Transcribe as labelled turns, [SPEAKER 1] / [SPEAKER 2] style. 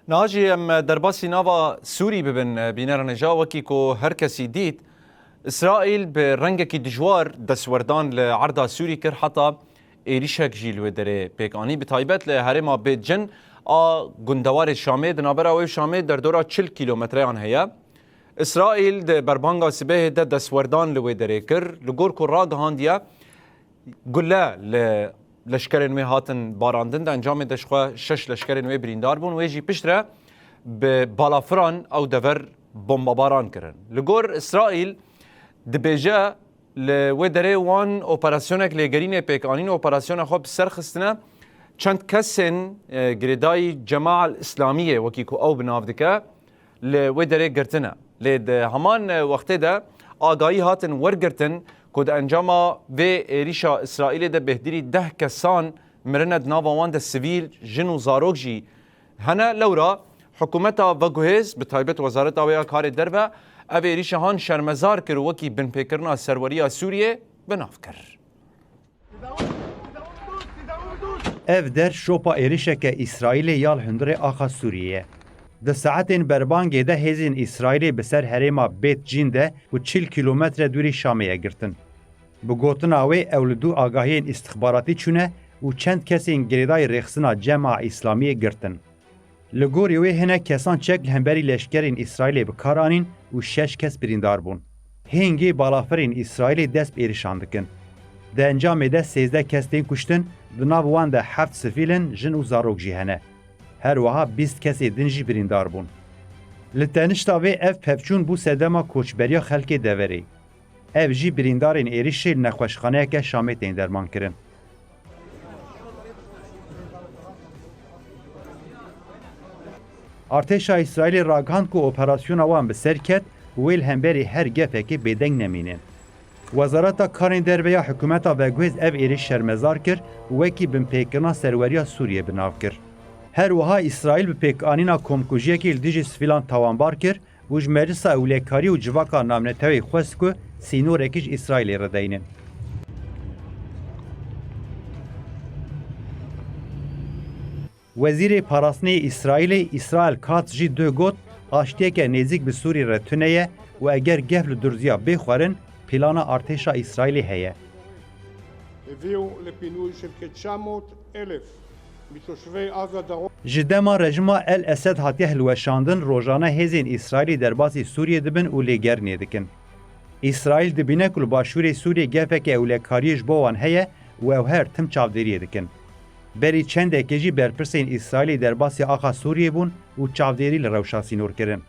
[SPEAKER 1] ناجی ام درباسی ناوا سوری ببن بینرنجا وکی کو هر کسی دید اسرائیل به رنگ کی دجوار دسوردان لعرض سوری کر حتی ایریشک جیل و دره پیکانی به تایبت لهرما بیت جن گندوار شامه دنابرا و شامه در دورا 40 کیلومتر آن هیا اسرائیل د بربانگا سبه د دسوردان لو دره کر لگور کو راگ هاندیا گله لشکر نوی هاتن باراندن ده انجام دشخوا 6 لشکر نوی بریندار بون و ایجی پشتره به بالافران او دور بمباران کرن لگور اسرائیل دبیجه لوی دره وان اپراسیونک لگرین پیکانین اپراسیون خوب سرخستنه چند کسین گریدای جماع الاسلامیه وکی کو او بنافدکه لوی دره گرتنه لید همان وقتی ده آگاهی هاتن ورگرتن کد انجاما و ایریشا اسرائیل ده بهدری 10 کسان مرند ناوان ده سویل جنو زاروک جی هنه لورا حکومتا و گوهز به تایبت وزارت آویا کار در و او ایریشا هان شرمزار کر وکی بن پیکرنا سروریا سوریه بناف کر
[SPEAKER 2] ev der şopa êrişeke İsraîlê yal hundirê axa Sûriyê. Di saetên berbangê de hêzên İsraîlê bi ser herêma Bêt Cîn de û 40 kilometre dûrî Şamê girtin. Bi gotina wê ew li dû agahiyên îstixbaratî çûne û çend kesên girêdayê rêxistina Cema İslamiyê girtin. Li gorî wê hinek kesan çek li hemberî leşkerên İsraîlê bi kar anîn û 6 kes birîndar bûn. Hêngê balafirên İsraîlê dest bi êrişan dikin. Di encamê de 13 kes tên kuştin, di nav wan de 7 sivîlin jin û zarok jî hene. Her wiha 20 kesê din jî birîndar bûn. Li tenişta wê ev pevçûn bû sedema koçberiya xelkê deverê. Ev jî birîndarên êrişê li nexweşxaneyeke Şamê tên derman kirin. Artêşa İsraîlê ragihand ku operasyona wan bi ser ket û wê li hemberî her gefekê bêdeng nemînin. Wezareta Karên Derve ya hikûmeta Veguhêz ev êriş şermezar kir û wekî binpêkirina serweriya Sûriyê binav kir. Her wiha İsraîl bi pêkanîna komkujiyekê li dijî sivîlan tawanbar kir û ji Meclisa Ewlêkarî û Civaka Navnetewê xwest ku sînorekî ji İsraîlê re deynin. Wezîrê Parastinê İsraîlê İsrail Katz jî dê got aştiyeke nêzik bi Sûrî re tune ye û eger gef li durziya bêxwerin plana artêşa İsraîlê heye. Ji dema rejima El Esed hatiye hilweşandin rojane hêzên İsraîlê derbasî Sûriyê dibin û lêgernê dikin. İsraîl dibîne ku li başûrê Sûriyê gefeke ewlekariyê ji bo wan heye û ew her tim çavdêriyê dikin. Berî çendekê jî berpirsên İsraîlê derbasî axa Sûriyê bûn û çavdêrî li rewşa sînor kirin.